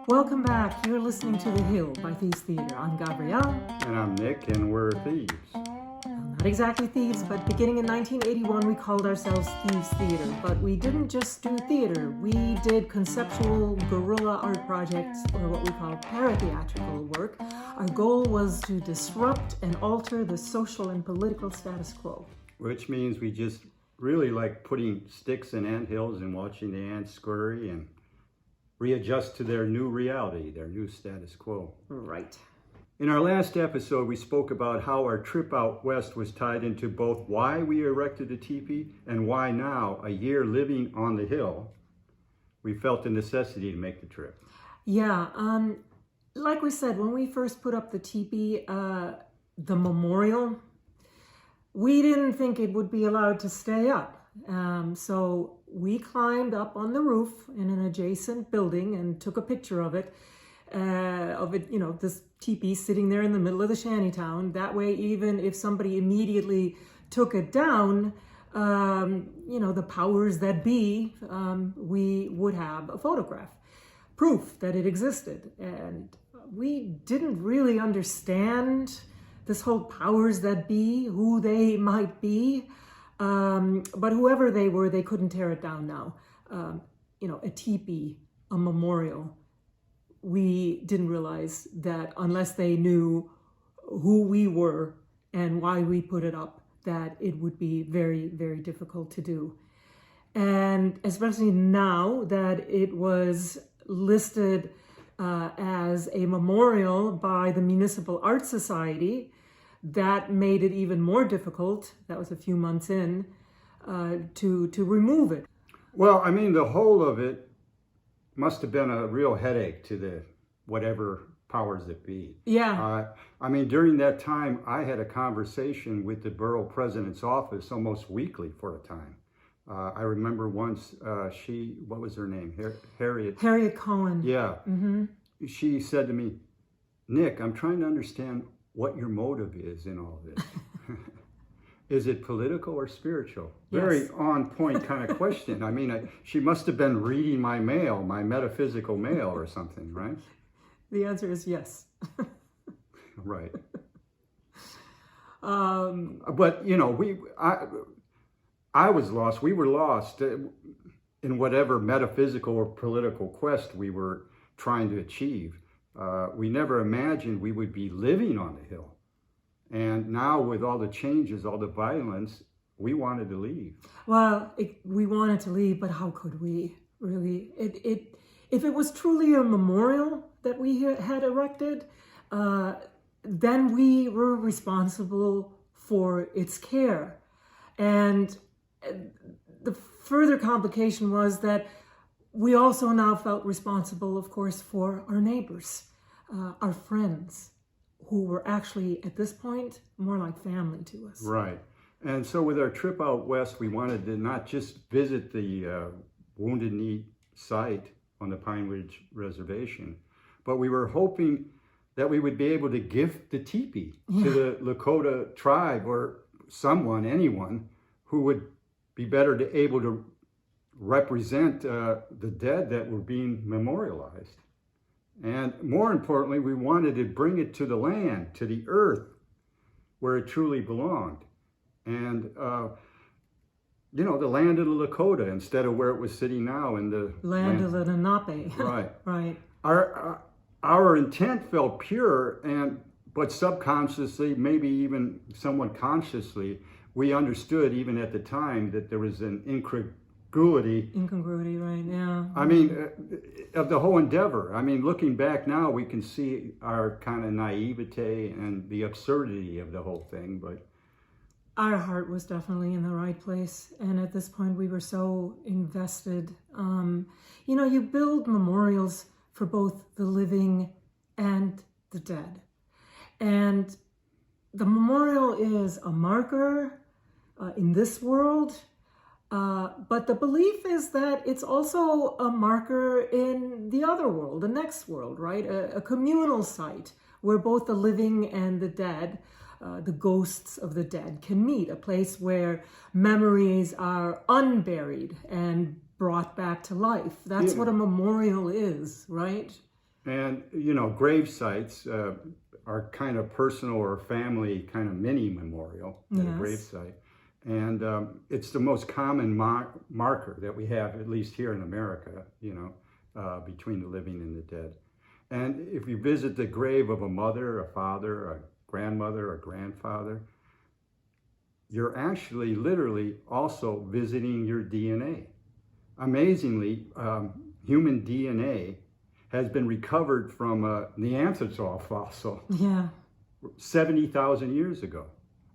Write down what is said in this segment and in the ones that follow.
Welcome back. You're listening to The Hill by Thieves Theater. I'm Gabriele. And I'm Nick, and we're Thieves. Not exactly thieves, but beginning in 1981, we called ourselves Thieves Theater. But we didn't just do theater. We did conceptual guerrilla art projects, or what we call paratheatrical work. Our goal was to disrupt and alter the social and political status quo. Which means we just really like putting sticks in anthills and watching the ants scurry and readjust to their new reality, their new status quo. Right. In our last episode, we spoke about how our trip out west was tied into both why we erected a teepee and why now, a year living on the hill, we felt the necessity to make the trip. Yeah, like we said, when we first put up the teepee, the memorial, we didn't think it would be allowed to stay up. So we climbed up on the roof in an adjacent building and took a picture of it, this teepee sitting there in the middle of the shantytown. That way, even if somebody immediately took it down, the powers that be, we would have a photograph, proof that it existed. And we didn't really understand this whole powers that be, who they might be. But whoever they were, they couldn't tear it down now. A teepee, a memorial. We didn't realize that unless they knew who we were and why we put it up, that it would be very, very difficult to do. And especially now that it was listed as a memorial by the Municipal Art Society, that made it even more difficult. That was a few months in to remove it. Well, I mean, the whole of it must have been a real headache to the whatever powers that be. Yeah. During that time, I had a conversation with the borough president's office almost weekly for a time. I remember once what was her name? Harriet Cohen. Yeah. Mm-hmm. She said to me, Nick, I'm trying to understand what your motive is in all this. Is it political or spiritual? Yes. Very on point kind of question. She must have been reading my mail, my metaphysical mail or something, right? The answer is yes. Right. But, I was lost. We were lost in whatever metaphysical or political quest we were trying to achieve. We never imagined we would be living on the hill. And now with all the changes, all the violence, we wanted to leave. Well, we wanted to leave, but how could we really? If it was truly a memorial that we had erected, then we were responsible for its care. And the further complication was that we also now felt responsible, of course, for our neighbors, our friends, who were actually, at this point, more like family to us. Right. And so with our trip out west, we wanted to not just visit the Wounded Knee site on the Pine Ridge Reservation, but we were hoping that we would be able to gift the teepee to the Lakota tribe or anyone who would be better able to represent the dead that were being memorialized. And more importantly, we wanted to bring it to the land, to the earth, where it truly belonged. And, the land of the Lakota, instead of where it was sitting now in the land of the Lenape. Right. Right. Our intent felt pure, but subconsciously, maybe even somewhat consciously, we understood even at the time that there was an incongruity, right, yeah. Of the whole endeavor. Looking back now, we can see our kind of naivete and the absurdity of the whole thing, but our heart was definitely in the right place. And at this point, we were so invested. You build memorials for both the living and the dead. And the memorial is a marker in this world, but the belief is that it's also a marker in the other world, the next world, right? A communal site where both the living and the dead, the ghosts of the dead, can meet, a place where memories are unburied and brought back to life. That's what a memorial is, right? And, grave sites are kind of personal or family kind of mini memorial at a grave site. And it's the most common marker that we have, at least here in America, between the living and the dead. And if you visit the grave of a mother, a father, a grandmother, a grandfather, you're actually literally also visiting your DNA. Amazingly, human DNA has been recovered from a Neanderthal fossil 70,000 years ago.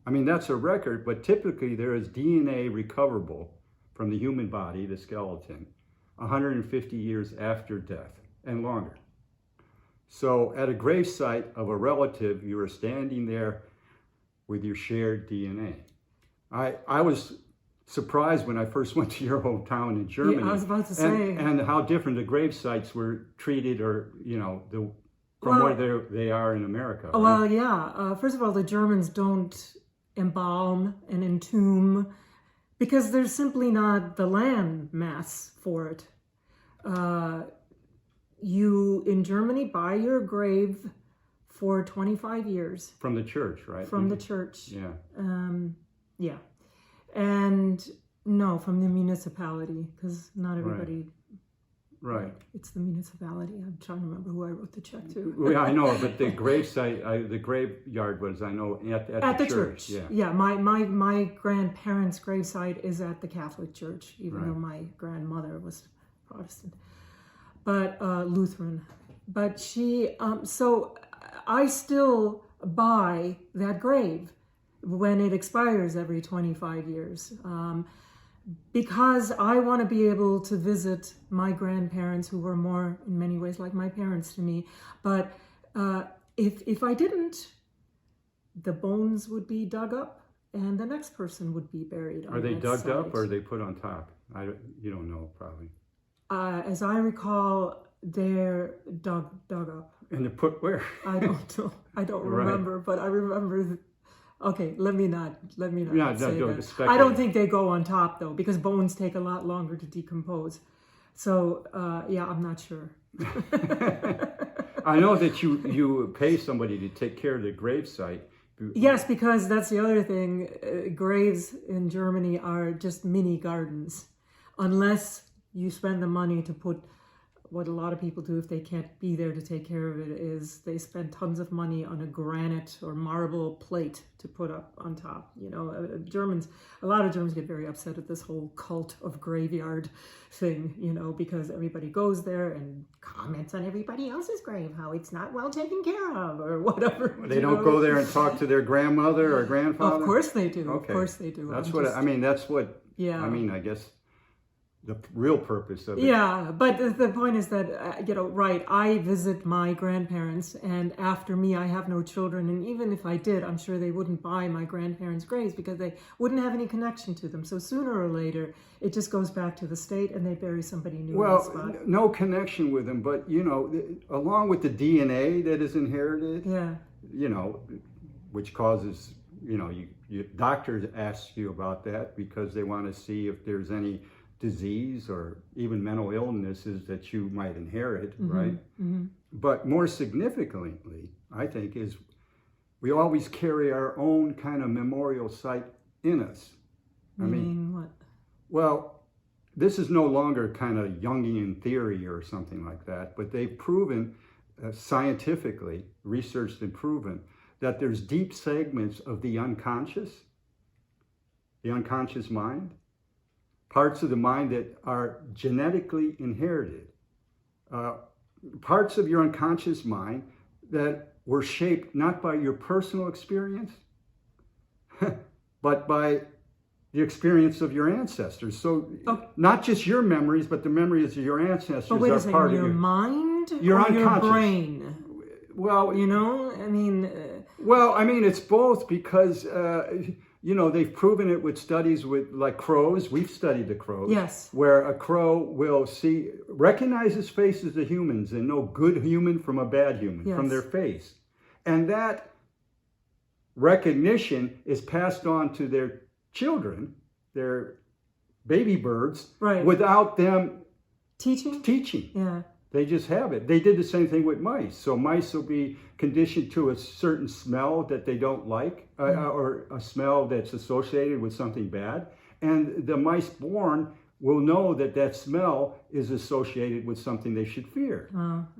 I mean, that's a record, but typically there is DNA recoverable from the human body, the skeleton, 150 years after death and longer. So at a gravesite of a relative, you are standing there with your shared DNA. I was surprised when I first went to your hometown in Germany. Yeah, I was about to say. And how different the grave sites were treated, or, from where they are in America. Right? Well, yeah. First of all, the Germans don't embalm and entomb because there's simply not the land mass for it. You, in Germany, buy your grave for 25 years. From the church, right? From the church. Yeah. Yeah. And no, from the municipality, because not everybody... Right. It's the municipality. I'm trying to remember who I wrote the check to. Yeah, I know, but the gravesite, the graveyard was, I know, at the church. Yeah. My grandparents' gravesite is at the Catholic Church, even though my grandmother was Protestant, but Lutheran. But she, so I still buy that grave when it expires every 25 years. Because I want to be able to visit my grandparents, who were more, in many ways, like my parents to me. But if I didn't, the bones would be dug up, and the next person would be buried. Are they dug up, or are they put on top? You don't know, probably. As I recall, they're dug up. And they're put where? I don't know. I don't remember, but I remember. Okay, let me not say that. I don't think they go on top, though, because bones take a lot longer to decompose. So, I'm not sure. I know that you pay somebody to take care of the gravesite. Yes, because that's the other thing. Graves in Germany are just mini gardens. Unless you spend the money to put... What a lot of people do if they can't be there to take care of it is they spend tons of money on a granite or marble plate to put up on top. A lot of Germans get very upset at this whole cult of graveyard thing, because everybody goes there and comments on everybody else's grave, how it's not well taken care of or whatever. They don't go there and talk to their grandmother or grandfather? Of course they do. Okay. Of course they do. That's I guess the real purpose of it. Yeah, but the point is that, I visit my grandparents, and after me, I have no children. And even if I did, I'm sure they wouldn't buy my grandparents' graves because they wouldn't have any connection to them. So sooner or later, it just goes back to the state and they bury somebody new in the spot. No connection with them, but, along with the DNA that is inherited, which causes, doctors ask you about that because they want to see if there's any disease or even mental illnesses that you might inherit, right? Mm-hmm. But more significantly, I think, is we always carry our own kind of memorial site in us. Meaning what? Well, this is no longer kind of Jungian theory or something like that, but they've proven scientifically, researched and proven, that there's deep segments of the unconscious mind, parts of the mind that are genetically inherited, parts of your unconscious mind that were shaped not by your personal experience, but by the experience of your ancestors. So not just your memories, but the memories of your ancestors but wait are a second, part of your mind your or unconscious. Your brain? Well, it's both because, they've proven it with studies with like crows. We've studied the crows. Yes. Where a crow will recognizes faces of humans and know good human from a bad human from their face. And that recognition is passed on to their children, their baby birds, right, without them teaching. Teaching. Yeah. They just have it. They did the same thing with mice. So mice will be conditioned to a certain smell that they don't like, or a smell that's associated with something bad. And the mice born will know that that smell is associated with something they should fear,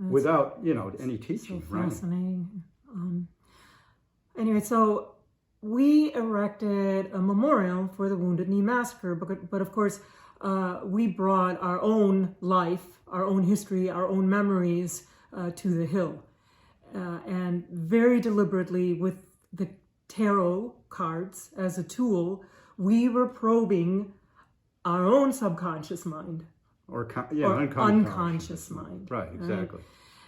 without, any teaching. So fascinating. Anyway, so we erected a memorial for the Wounded Knee Massacre, but of course, we brought our own life, our own history, our own memories to the hill. And very deliberately, with the tarot cards as a tool, we were probing our own subconscious mind. Or unconscious mind. Right, exactly.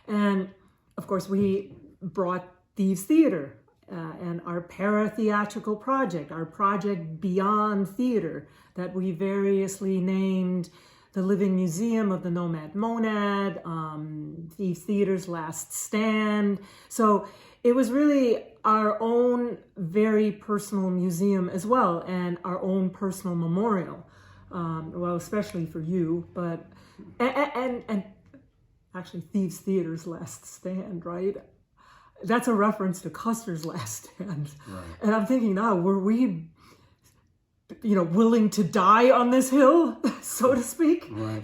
And of course, we brought Thieves Theater and our para-theatrical project, our project Beyond Theater, that we variously named the Living Museum of the Nomad Monad, Thieves Theater's Last Stand. So it was really our own very personal museum as well, and our own personal memorial. Well, especially for you, but and actually Thieves Theater's Last Stand, right? That's a reference to Custer's Last Stand. Right. And I'm thinking now, were we, willing to die on this hill, so to speak? Right.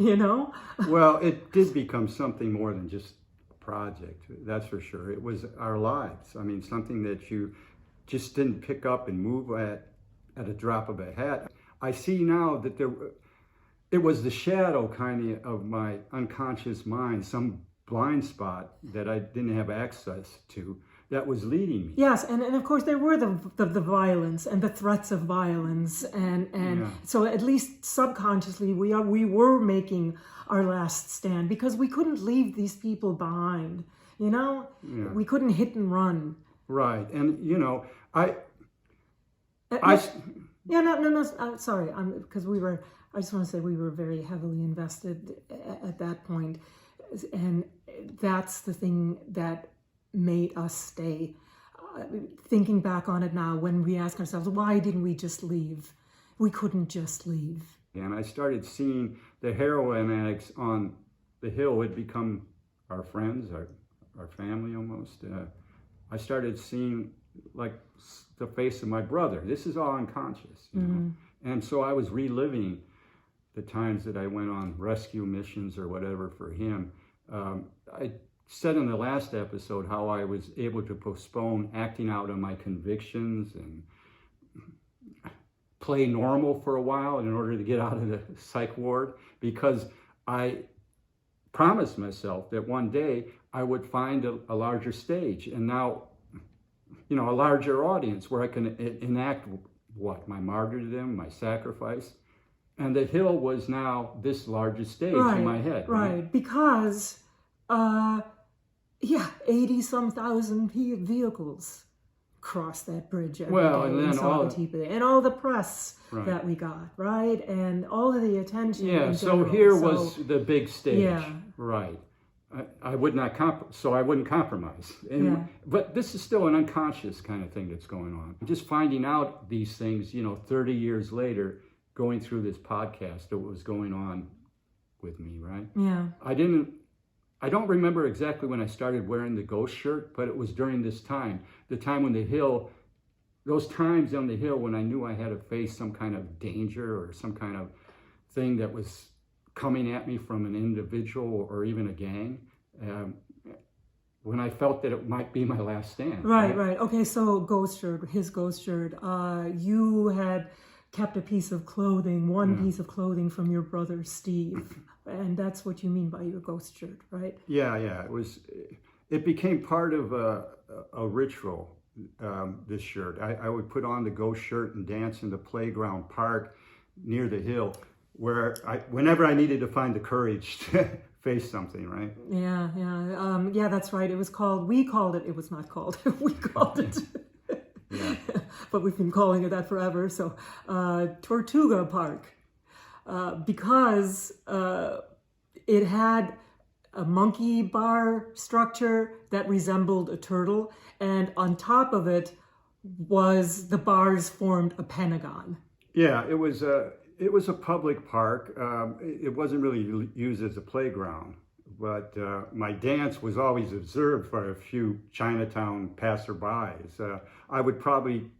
Well, it did become something more than just a project, that's for sure. It was our lives. I mean, something that you just didn't pick up and move at a drop of a hat. I see now that it was the shadow kind of my unconscious mind, some blind spot that I didn't have access to, that was leading me. Yes, and of course there were the violence and the threats of violence, and so at least subconsciously we were making our last stand, because we couldn't leave these people behind. We couldn't hit and run. Right, and sorry, because I just want to say we were very heavily invested at that point, and that's the thing that made us stay. Thinking back on it now, when we ask ourselves, why didn't we just leave? We couldn't just leave. And I started seeing the heroin addicts on the hill had become our friends, our family almost. I started seeing like the face of my brother. This is all unconscious, And so I was reliving the times that I went on rescue missions or whatever for him. I said in the last episode how I was able to postpone acting out on my convictions and play normal for a while in order to get out of the psych ward, because I promised myself that one day I would find a larger stage, and now, a larger audience where I can enact my martyrdom, my sacrifice. And the hill was now this largest stage in my head. Right, because 80-some thousand vehicles cross that bridge every day, and then all the press that we got, right, and all of the attention. Yeah, so here was the big stage, right. I would not I wouldn't compromise. But this is still an unconscious kind of thing that's going on. Just finding out these things, 30 years later, going through this podcast, what was going on with me, right? Yeah. I don't remember exactly when I started wearing the ghost shirt, but it was during this time, the time when those times on the hill when I knew I had to face some kind of danger or some kind of thing that was coming at me from an individual or even a gang, when I felt that it might be my last stand. Right. Okay, so his ghost shirt, you had kept a piece of clothing, piece of clothing from your brother Steve, and that's what you mean by your ghost shirt, right? Yeah. It became part of a ritual. This shirt, I would put on the ghost shirt and dance in the playground park near the hill, where whenever I needed to find the courage to face something, right? Yeah, that's right. It was called. It was not called. We called it. Yeah. But we've been calling it that forever. So, Tortuga Park, because it had a monkey bar structure that resembled a turtle, and on top of it was the bars formed a pentagon. Yeah, it was a public park. It wasn't really used as a playground, but my dance was always observed by a few Chinatown passerbys. I would probably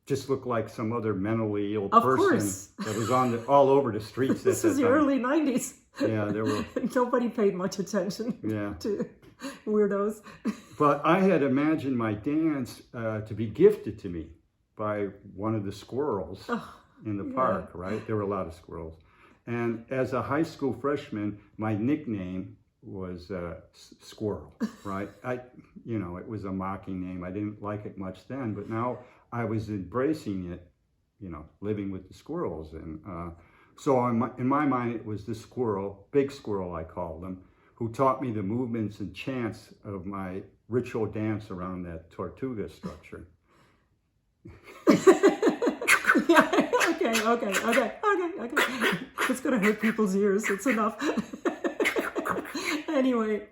just look like some other mentally ill Of person course. that was all over the streets This at is that the time. early 90s. Yeah, there were. Nobody paid much attention Yeah. to weirdos. But I had imagined my dance to be gifted to me by one of the squirrels in the park, right? There were a lot of squirrels. And as a high school freshman, my nickname was Squirrel, right? It was a mocking name. I didn't like it much then, but now I was embracing it, living with the squirrels. And so in my mind, it was the squirrel, big squirrel I called him, who taught me the movements and chants of my ritual dance around that Tortuga structure. Okay. It's gonna hurt people's ears. It's enough. Anyway,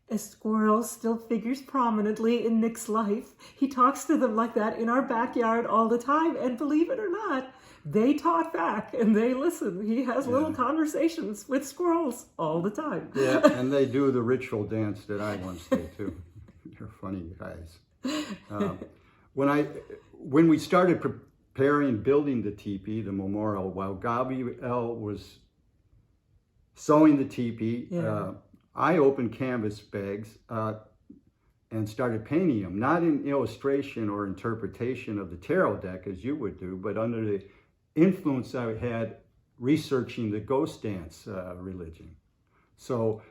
a squirrel still figures prominently in Nick's life. He talks to them like that in our backyard all the time, and believe it or not, they talk back and they listen. He has little conversations with squirrels all the time. Yeah, and they do the ritual dance that I once did too. They're funny guys. When we started preparing, building the teepee, the memorial, while Gabriele was sewing the teepee, I opened canvas bags and started painting them, not in illustration or interpretation of the tarot deck as you would do, but under the influence I had researching the ghost dance religion. So,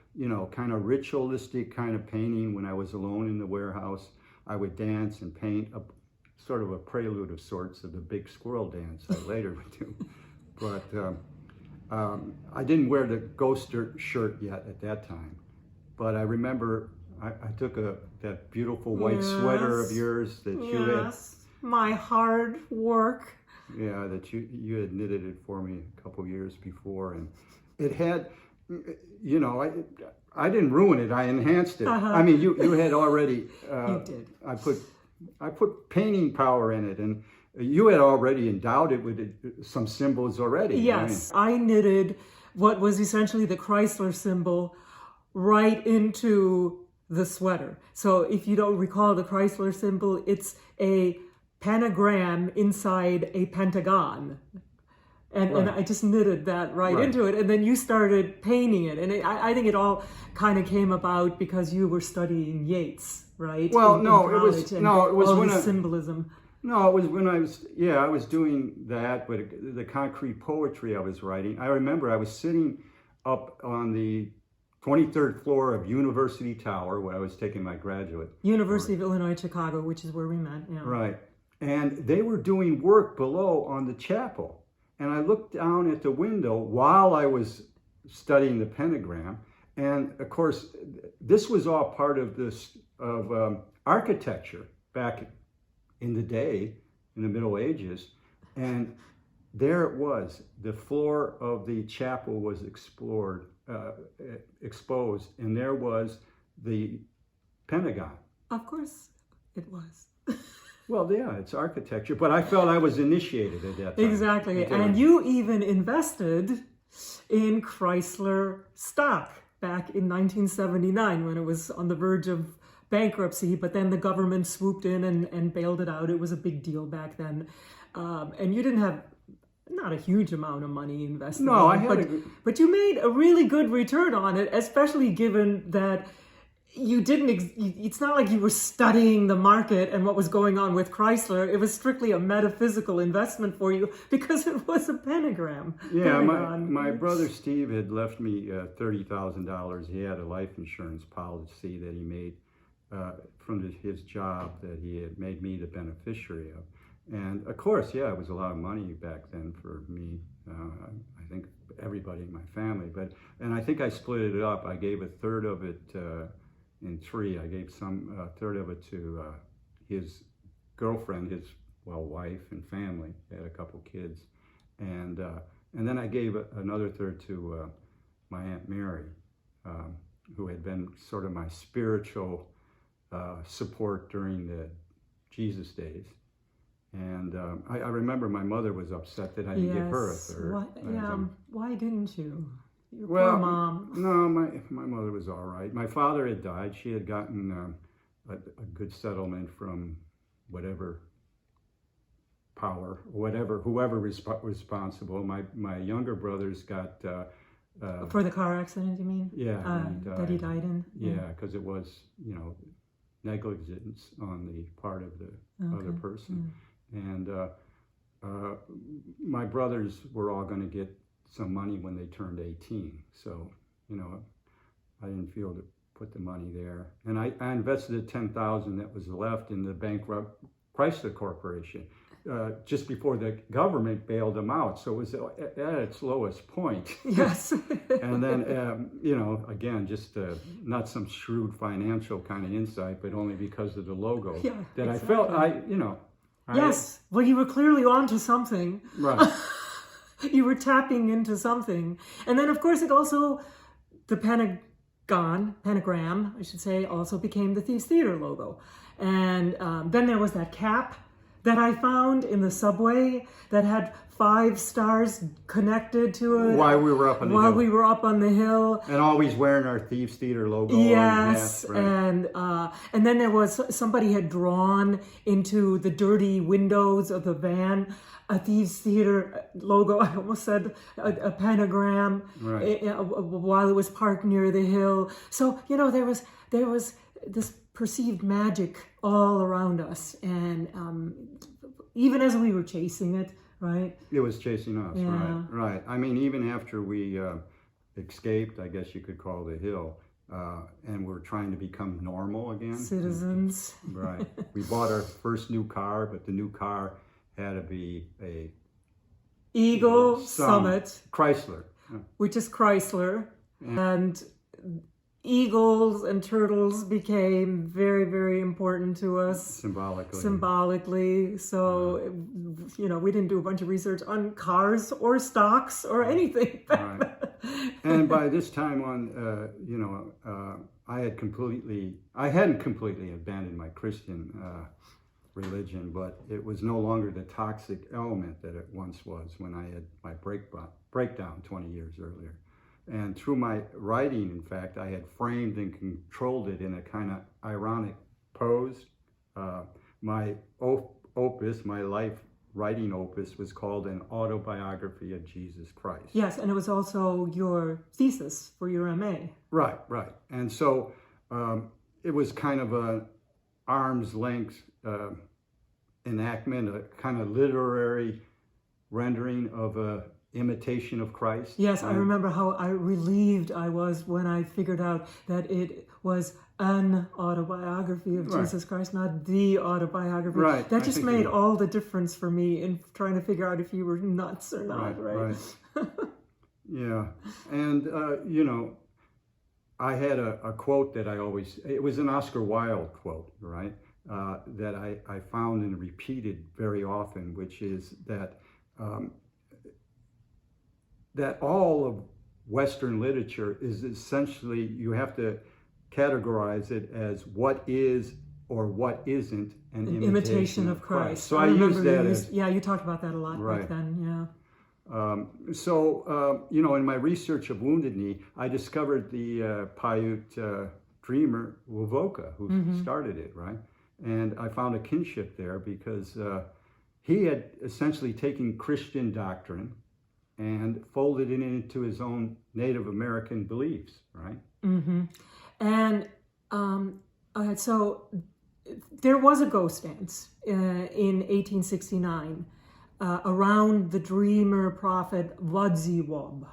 kind of ritualistic kind of painting. When I was alone in the warehouse, I would dance and paint sort of a prelude of sorts of the big squirrel dance I later would do. But I didn't wear the ghost shirt yet at that time. But I remember I took that beautiful white sweater of yours that you had. My hard work. Yeah, that you had knitted it for me a couple years before, and it had, I didn't ruin it. I enhanced it. I mean, you had already. You did. I put painting power in it, and you had already endowed it with some symbols already. Yes, I knitted what was essentially the Chrysler symbol right into the sweater. So if you don't recall the Chrysler symbol, it's a pentagram inside a pentagon. And I just knitted that right into it. And then you started painting it. And I think it all kind of came about because you were studying Yeats, right? Well, it was when symbolism. No, it was when I was doing that, but the concrete poetry I was writing. I remember I was sitting up on the 23rd floor of University Tower where I was taking my graduate. University of Illinois, Chicago, which is where we met. Yeah. Right. And they were doing work below on the chapel. And I looked down at the window while I was studying the pentagram. And of course, this was all part of architecture back in the day, in the Middle Ages. And there it was. The floor of the chapel was exposed, and there was the Pentagon. Of course it was. Well, yeah, it's architecture, but I felt I was initiated at that time. Exactly, and you even invested in Chrysler stock back in 1979 when it was on the verge of bankruptcy, but then the government swooped in and bailed it out. It was a big deal back then. And you didn't have not a huge amount of money invested. No, but you made a really good return on it, especially given that you didn't, it's not like you were studying the market and what was going on with Chrysler. It was strictly a metaphysical investment for you because it was a pentagram. Yeah, my brother Steve had left me $30,000. He had a life insurance policy that he made from his job that he had made me the beneficiary of. And of course, yeah, it was a lot of money back then for me. I think everybody in my family, and I think I split it up. I gave a third of it in three. I gave a third of it to his girlfriend, his wife and family. They had a couple kids, and then I gave another third to my Aunt Mary, who had been sort of my spiritual support during the Jesus days. And I remember my mother was upset that I didn't give her a third. Why didn't you? Your Well, poor mom. no, my mother was all right. My father had died. She had gotten a good settlement from whatever power, whoever was responsible. My younger brothers got For the car accident, you mean? yeah, That he died in? yeah, because it was negligence on the part of the other person, and my brothers were all going to get some money when they turned 18. So I didn't feel to put the money there, and I invested the 10,000 that was left in the bankrupt Chrysler Corporation. Just before the government bailed them out, so it was at its lowest point. Yes. And then, again, just not some shrewd financial kind of insight, but only because of the logo that exactly. I felt, Yes. Well, you were clearly onto something. Right. You were tapping into something. And then, of course, the pentagram, I should say, also became the Thieves Theater logo. And then there was that cap that I found in the subway that had 5 stars connected to it. While we were up on the hill. While we were up on the hill. And always wearing our Thieves Theater logo Yes, on the hat, and then there was, somebody had drawn into the dirty windows of the van a Thieves Theater logo. I almost said a pentagram, right. While it was parked near the hill. So, there was this perceived magic all around us, and even as we were chasing it, right? It was chasing us, Yeah. right. I mean, even after we escaped, I guess you could call the hill, and we're trying to become normal again. Citizens. Right. We bought our first new car, but the new car had to be a Eagle Summit, Chrysler, which is Chrysler, and eagles and turtles became very, very important to us symbolically. So, we didn't do a bunch of research on cars or stocks or anything. Right. And by this time on, I hadn't completely abandoned my Christian religion, but it was no longer the toxic element that it once was when I had my breakdown 20 years earlier. And through my writing, in fact, I had framed and controlled it in a kind of ironic pose. My opus, my life writing opus, was called An Autobiography of Jesus Christ. Yes, and it was also your thesis for your MA. Right. And so it was kind of an arm's length enactment, a kind of literary rendering of a imitation of Christ. Yes, I remember how relieved I was when I figured out that it was an autobiography of Jesus Christ, not the autobiography. Right. That just made all the difference for me in trying to figure out if you were nuts or not, right? Yeah. And, I had a quote that it was an Oscar Wilde quote, right? That I found and repeated very often, which is that that all of Western literature is essentially, you have to categorize it as what is or what isn't an imitation of Christ. So I use that you talked about that a lot back then, in my research of Wounded Knee, I discovered the Paiute dreamer Wovoka, who started it, right? And I found a kinship there because he had essentially taken Christian doctrine and folded it into his own Native American beliefs, right? Mm-hmm. And so there was a ghost dance in 1869 around the dreamer prophet Wadziwab.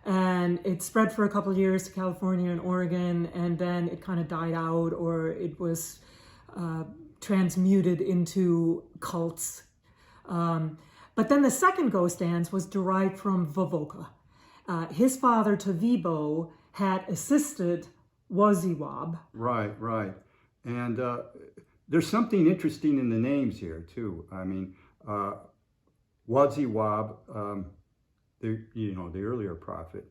And it spread for a couple of years to California and Oregon, and then it kind of died out, or it was transmuted into cults. But then the second ghost dance was derived from Wovoka. His father, Tavibo, had assisted Wadziwab. Right. And there's something interesting in the names here, too. I mean, Wadziwab, the earlier prophet,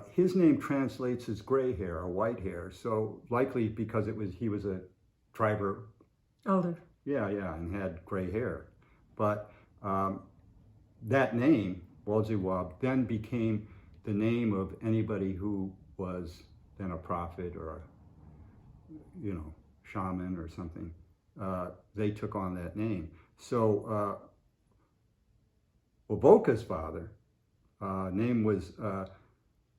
his name translates as gray hair or white hair. So likely because he was a tribe elder. Yeah, and had gray hair. But that name, Wadziwab, then became the name of anybody who was then a prophet or a, shaman or something. They took on that name. So Wovoka's father name was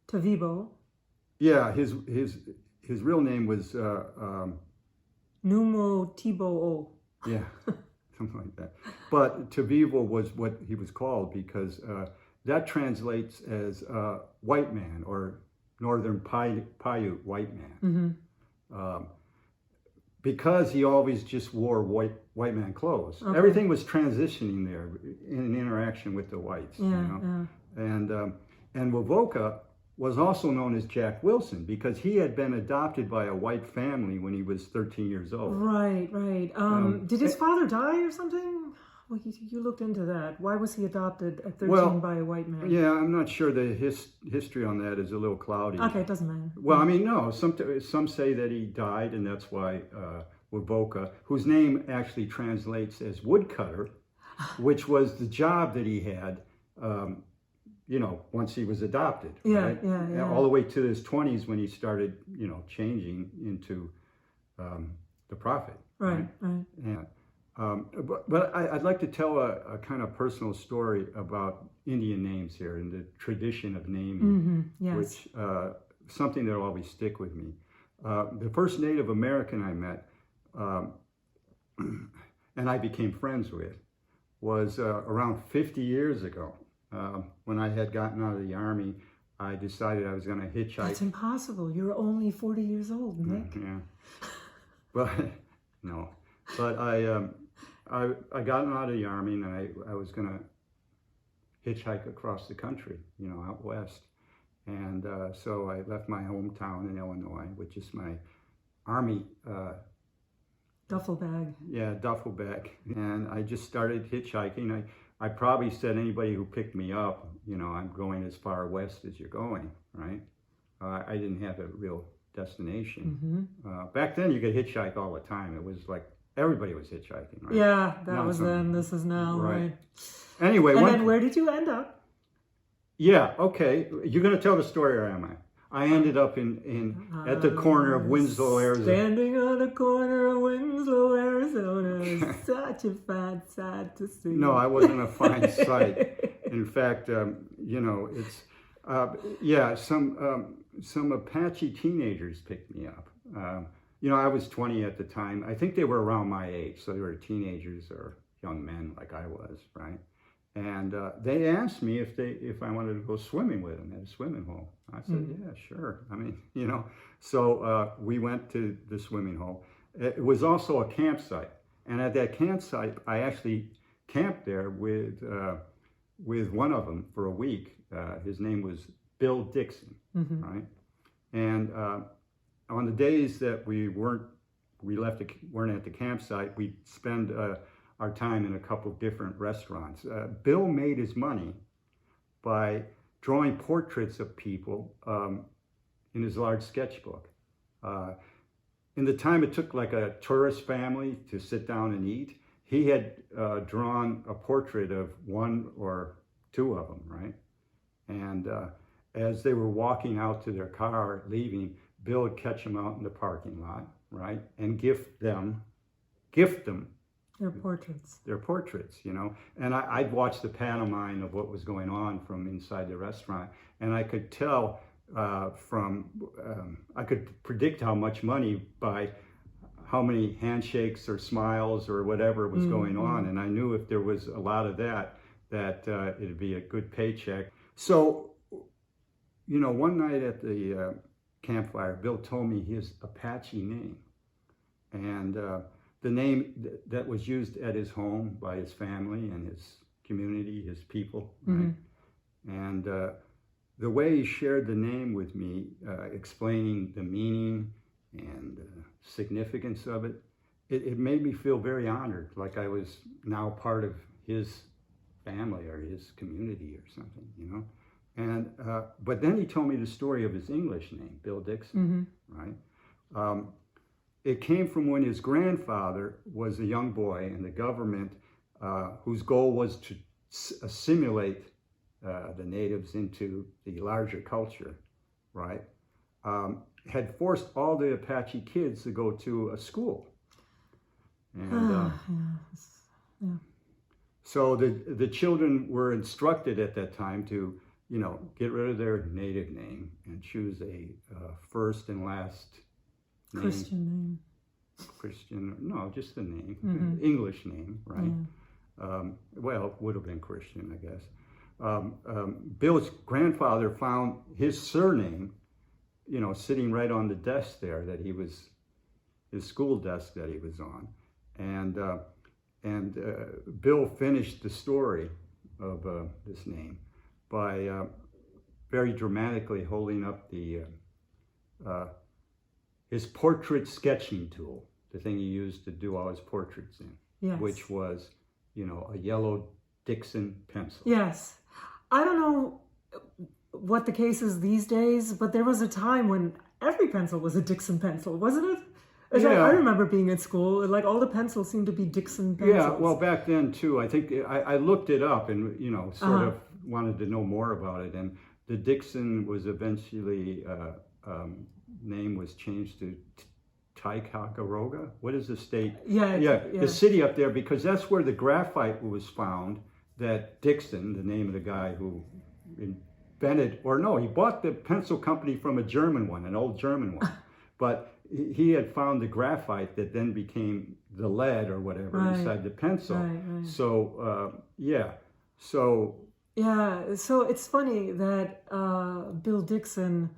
Tavibo. yeah, his real name was Numo Tibo. yeah, something like that. But Tavivo was what he was called because that translates as white man or Northern Paiute white man. Because he always just wore white man clothes. Okay. Everything was transitioning there in interaction with the whites. And Wovoka was also known as Jack Wilson because he had been adopted by a white family when he was 13 years old. Right. Did his father die or something? Well, you looked into that. Why was he adopted at 13 by a white man? Yeah, I'm not sure. The history on that is a little cloudy. Okay, it doesn't matter. Well, I mean, no. Some say that he died, and that's why Wovoka, whose name actually translates as woodcutter, which was the job that he had, once he was adopted. Yeah. All the way to his 20s when he started, changing into the prophet. Right. Yeah. But I'd like to tell a kind of personal story about Indian names here and the tradition of naming, which something that will always stick with me. The first Native American I met, and I became friends with, was around 50 years ago. When I had gotten out of the Army, I decided I was going to hitchhike. That's impossible. You're only 40 years old, Nick. Yeah. But no. But I got out of the Army and I was going to hitchhike across the country, out west. And so I left my hometown in Illinois, which is my Army duffel bag. Yeah, duffel bag. And I just started hitchhiking. I probably said anybody who picked me up, I'm going as far west as you're going, right? I didn't have a real destination. Back then you could hitchhike all the time. It was like everybody was hitchhiking, right? Yeah, that was then, this is now, right? Anyway. And then where did you end up? Yeah, okay. You're going to tell the story or am I? I ended up at the corner of Winslow, Arizona. Standing on the corner of Winslow, Arizona. Such a fine sight to see. No, I wasn't a fine sight. In fact, it's, some Apache teenagers picked me up. I was 20 at the time. I think they were around my age, so they were teenagers or young men like I was, right? And they asked me if I wanted to go swimming with them at a swimming hole. I said, yeah, sure. I mean, So we went to the swimming hole. It was also a campsite, and at that campsite, I actually camped there with one of them for a week. His name was Bill Dixon, right? And on the days that we weren't at the campsite, we'd spend our time in a couple different restaurants. Bill made his money by drawing portraits of people in his large sketchbook. In the time it took like a tourist family to sit down and eat, he had drawn a portrait of one or two of them, right? And as they were walking out to their car, leaving, Bill would catch them out in the parking lot, right? And gift them their portraits, And I'd watch the pantomime of what was going on from inside the restaurant, and I could tell I could predict how much money by how many handshakes or smiles or whatever was going on, and I knew if there was a lot of that it'd be a good paycheck. So, one night at the campfire, Bill told me his Apache name, and the name that was used at his home by his family and his community, his people, right? And the way he shared the name with me, explaining the meaning and significance of it, it made me feel very honored, like I was now part of his family or his community or something, And but then he told me the story of his English name, Bill Dixon, right? It came from when his grandfather was a young boy, and the government, whose goal was to assimilate the natives into the larger culture, right, had forced all the Apache kids to go to a school. And so the children were instructed at that time to, get rid of their native name and choose a first and last name. Christian, no, just the name, English name, right? Well, it would have been Christian, I guess. Bill's grandfather found his surname, sitting right on the desk there his school desk that he was on. And Bill finished the story of this name by very dramatically holding up his portrait sketching tool, the thing he used to do all his portraits in, which was, a yellow Dixon pencil. Yes. I don't know what the case is these days, but there was a time when every pencil was a Dixon pencil, wasn't it? I remember being in school, like all the pencils seemed to be Dixon pencils. Yeah, well, back then too, I think I looked it up and, sort of wanted to know more about it. And the Dixon was eventually, name was changed to Ticonderoga. What is the state? The city up there, because that's where the graphite was found, that Dixon, the name of the guy who invented, he bought the pencil company from a German one, an old German one. But he had found the graphite that then became the lead or whatever inside the pencil. Right. So, so it's funny that Bill Dixon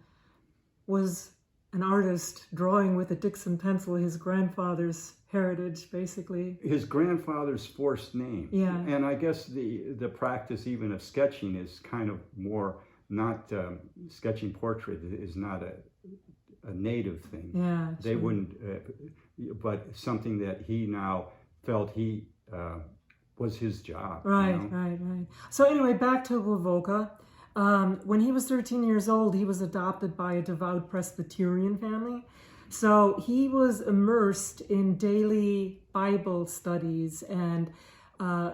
was an artist drawing with a Dixon pencil, his grandfather's heritage, basically. His grandfather's forced name. Yeah. And I guess the practice even of sketching is kind of more, not sketching portrait is not a native thing. Yeah, they wouldn't, but something that he now felt was his job. Right. So anyway, back to Wovoka. When he was 13 years old, he was adopted by a devout Presbyterian family. So he was immersed in daily Bible studies, and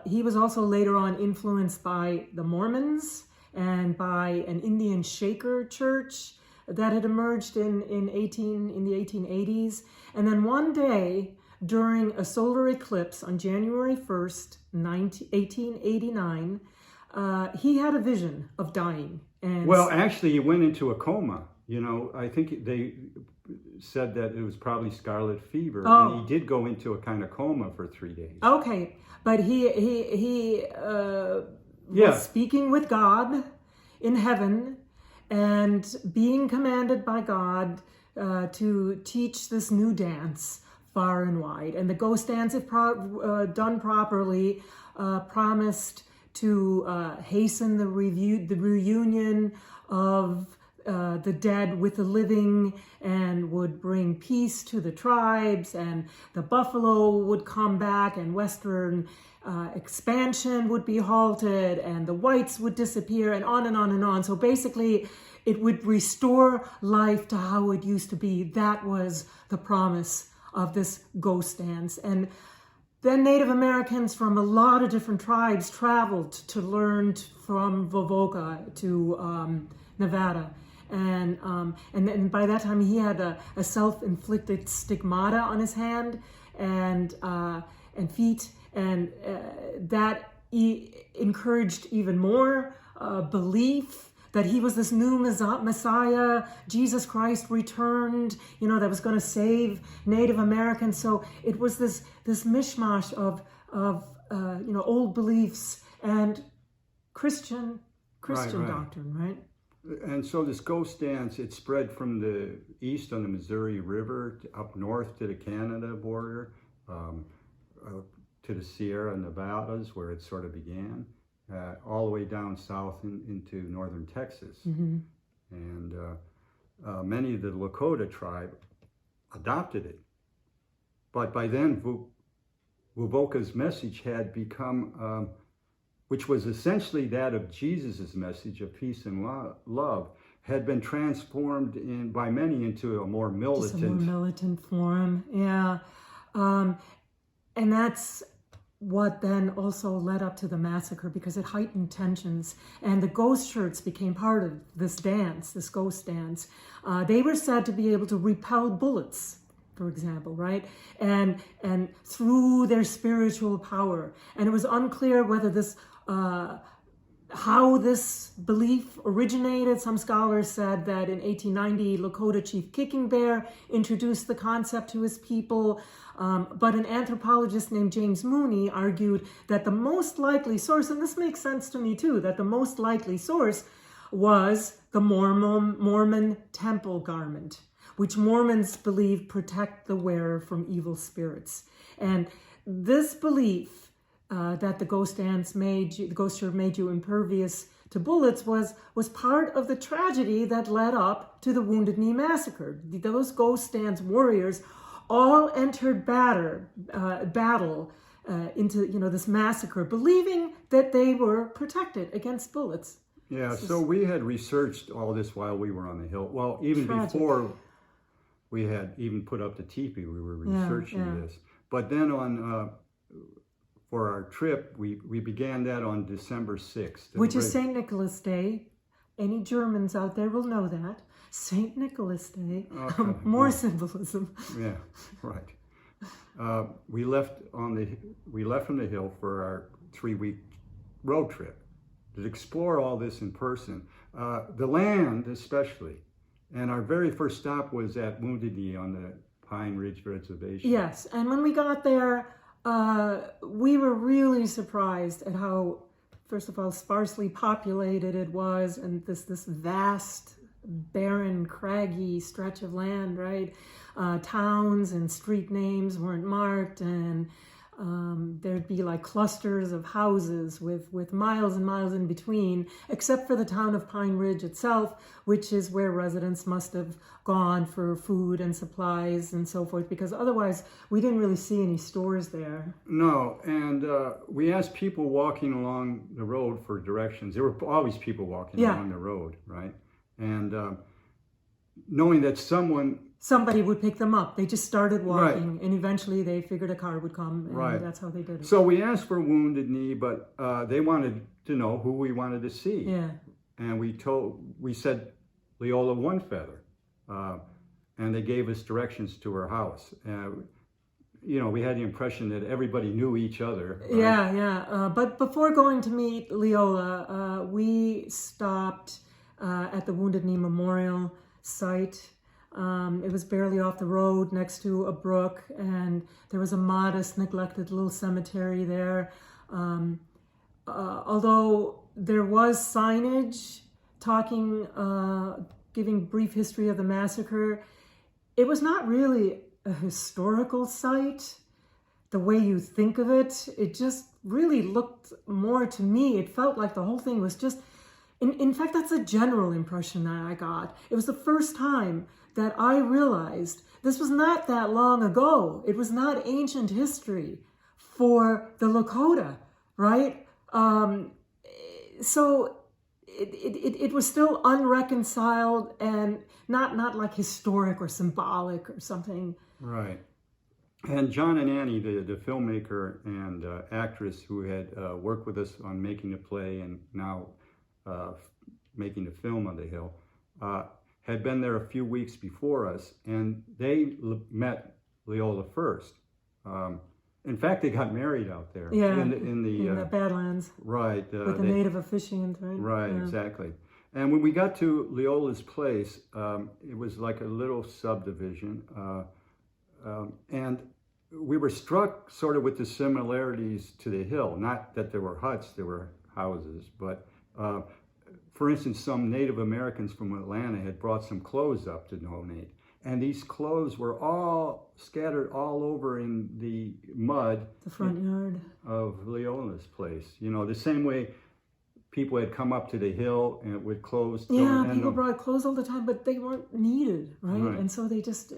he was also later on influenced by the Mormons and by an Indian Shaker church that had emerged in the 1880s. And then one day during a solar eclipse on January 1st, 1889, he had a vision of dying. And actually, he went into a coma. I think they said that it was probably scarlet fever, and he did go into a kind of coma for 3 days. Okay, but he was speaking with God in heaven, and being commanded by God to teach this new dance far and wide. And the ghost dance, if done properly, promised to hasten the reunion of the dead with the living, and would bring peace to the tribes, and the buffalo would come back, and western expansion would be halted, and the whites would disappear, and on and on and on. So basically, it would restore life to how it used to be. That was the promise of this ghost dance. And then Native Americans from a lot of different tribes traveled to learn from Wovoka to Nevada. And then by that time he had a self-inflicted stigmata on his hand and feet, and that encouraged even more belief that he was this new Messiah, Jesus Christ returned, that was going to save Native Americans. So it was this mishmash of old beliefs and Christian doctrine, right? And so this ghost dance, it spread from the east on the Missouri River up north to the Canada border, to the Sierra Nevadas, where it sort of began, all the way down south into northern Texas. Mm-hmm. And many of the Lakota tribe adopted it. But by then, Wovoka's message had become, which was essentially that of Jesus' message of peace and love, had been transformed by many into a more militant. Just a more militant form, yeah. And that's what then also led up to the massacre, because it heightened tensions, and the ghost shirts became part of this dance, this ghost dance. They were said to be able to repel bullets, for example, right? And through their spiritual power. And it was unclear whether this, how this belief originated. Some scholars said that in 1890, Lakota Chief Kicking Bear introduced the concept to his people. But an anthropologist named James Mooney argued that the most likely source, and this makes sense to me too, that the most likely source was the Mormon temple garment, which Mormons believe protect the wearer from evil spirits. And this belief that the ghost shirt made you impervious to bullets was part of the tragedy that led up to the Wounded Knee Massacre. Those ghost dance warriors all entered battle into this massacre, believing that they were protected against bullets. Yeah, so we had researched all this while we were on the Hill. Well, even tragic. Before we had even put up the tipi, we were researching this. But then for our trip, we began that on December 6th. Which is St. Nicholas Day. Any Germans out there will know that. St. Nicholas Day. Okay. More symbolism. Yeah, right. We left from the Hill for our 3-week road trip to explore all this in person. The land especially. And our very first stop was at Wounded Knee on the Pine Ridge Reservation. Yes, and when we got there, we were really surprised at how, first of all, sparsely populated it was, and this vast, barren, craggy stretch of land, right? Towns and street names weren't marked, and there'd be like clusters of houses with miles and miles in between, except for the town of Pine Ridge itself, which is where residents must have gone for food and supplies and so forth, because otherwise we didn't really see any stores there. No, and we asked people walking along the road for directions. There were always people walking along the road, right? And knowing that somebody would pick them up. They just started walking, and eventually they figured a car would come, and that's how they did it. So we asked for Wounded Knee, but they wanted to know who we wanted to see. Yeah. And we said Leola One Feather, and they gave us directions to her house. We had the impression that everybody knew each other. Right? Yeah. But before going to meet Leola, we stopped at the Wounded Knee Memorial site. It was barely off the road next to a brook, and there was a modest, neglected little cemetery there. Although there was signage giving brief history of the massacre, it was not really a historical site the way you think of it. It just really looked more to me. It felt like the whole thing was just, in fact, that's a general impression that I got. It was the first time that I realized this was not that long ago. It was not ancient history for the Lakota, right? So it was still unreconciled and not like historic or symbolic or something. Right. And John and Annie, the filmmaker and actress who had worked with us on making the play and now making the film on the Hill, had been there a few weeks before us, and they met Leola first. In fact, they got married out there. Yeah, in the Badlands. Right. With the native officiant, right? Right, exactly. And when we got to Leola's place, it was like a little subdivision. And we were struck sort of with the similarities to the Hill. Not that there were huts, there were houses, but for instance, some Native Americans from Atlanta had brought some clothes up to donate. And these clothes were all scattered all over in the mud. The front yard. Of Leola's place. The same way people had come up to the Hill and with clothes. Yeah, people brought clothes all the time, but they weren't needed, right? And so they just,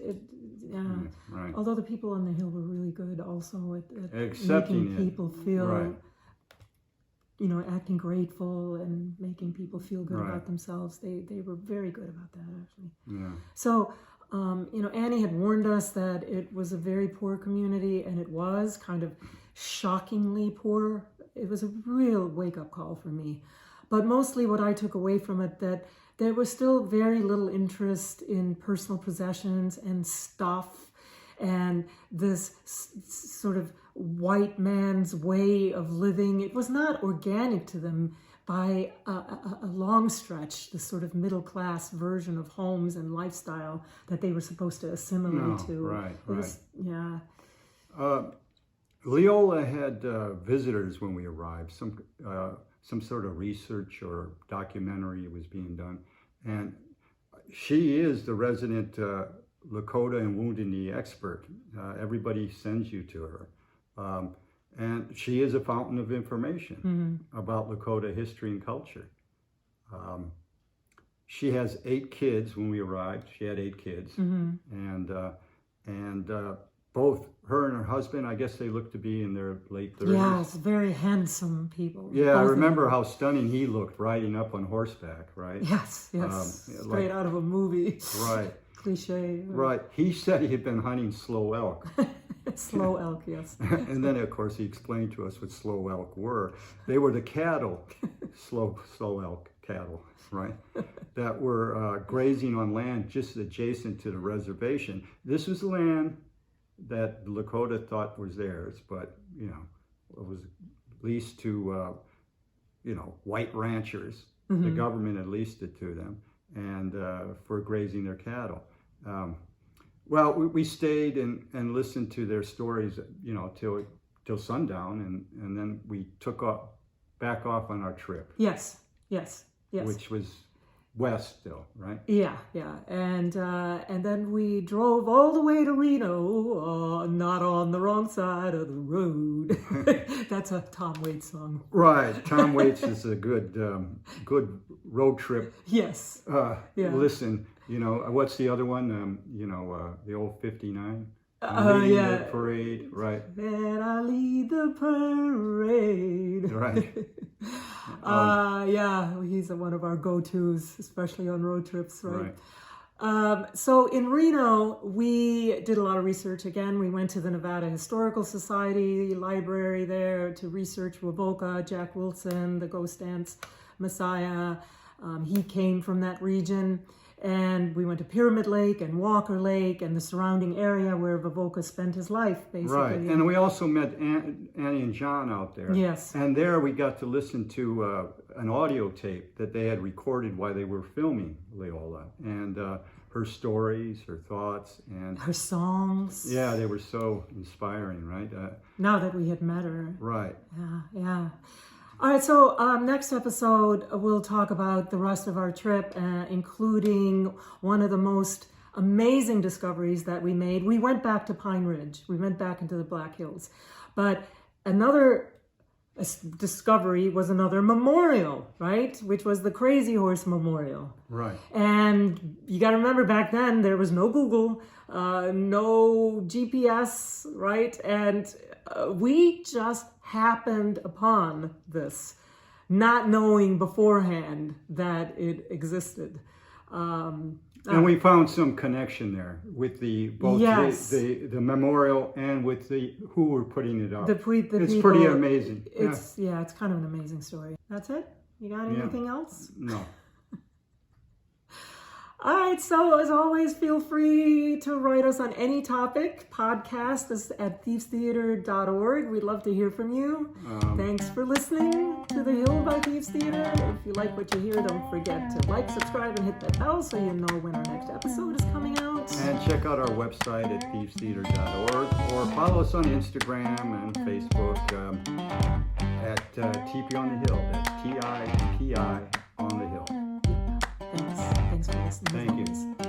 right. Although the people on the Hill were really good also at accepting making people feel, acting grateful and making people feel good about themselves. They were very good about that, actually. Yeah. So, Annie had warned us that it was a very poor community, and it was kind of shockingly poor. It was a real wake-up call for me. But mostly what I took away from it, that there was still very little interest in personal possessions and stuff, and this sort of white man's way of living. It was not organic to them by a long stretch, the sort of middle-class version of homes and lifestyle that they were supposed to assimilate to. Right. Yeah. Leola had visitors when we arrived. Some sort of research or documentary was being done, and she is the resident Lakota and Wounded Knee expert. Everybody sends you to her. And she is a fountain of information about Lakota history and culture. She has 8 kids when we arrived. She had 8 kids. And both her and her husband, I guess they look to be in their late 30s. Yes, very handsome people. Yeah, I remember how stunning he looked riding up on horseback, right? Yes. Straight out of a movie. Right. Cliche. Right. He said he had been hunting slow elk. Slow elk, yes. And then, of course, he explained to us what slow elk were. They were the cattle, slow elk cattle, right, that were grazing on land just adjacent to the reservation. This was land that Lakota thought was theirs, but, you know, it was leased to, you know, white ranchers. The government had leased it to them, and for grazing their cattle. Well, we stayed and listened to their stories, you know, till sundown, and then we took back off on our trip. Yes. Which was west still, right? Yeah. And then we drove all the way to Reno, not on the wrong side of the road. That's a Tom Waits song. Right. Tom Waits is a good road trip. Yes. Listen, you know, what's the other one? You know, the old 59. Yeah. The parade, right? And I lead the parade. Right. Yeah, he's one of our go-tos, especially on road trips, right? So in Reno, we did a lot of research. Again, we went to the Nevada Historical Society library there to research Wovoka, Jack Wilson, the Ghost Dance Messiah. He came from that region. And we went to Pyramid Lake and Walker Lake and the surrounding area where Wovoka spent his life, basically. Right, and we also met Annie and John out there. Yes. And there we got to listen to an audio tape that they had recorded while they were filming Leola. And her stories, her thoughts, and her songs. Yeah, they were so inspiring, right? Now that we had met her. Right. Yeah. All right, so next episode, we'll talk about the rest of our trip, including one of the most amazing discoveries that we made. We went back to Pine Ridge. We went back into the Black Hills. But another discovery was another memorial, right? Which was the Crazy Horse Memorial. Right. And you got to remember, back then, there was no Google, no GPS, right? And we just happened upon this, not knowing beforehand that it existed. And we found some connection there with both the memorial and with who were putting it up. It's people, pretty amazing. It's kind of an amazing story. That's it? You got anything else? No. All right, so as always, feel free to write us on any topic. Podcast is at thievestheater.org. We'd love to hear from you. Thanks for listening to The Hill by Thieves Theater. If you like what you hear, don't forget to like, subscribe, and hit that bell so you know when our next episode is coming out. And check out our website at thievestheater.org, or follow us on Instagram and Facebook at Tipi on the Hill. That's TIPI on the Hill. Thanks for listening. Thank you.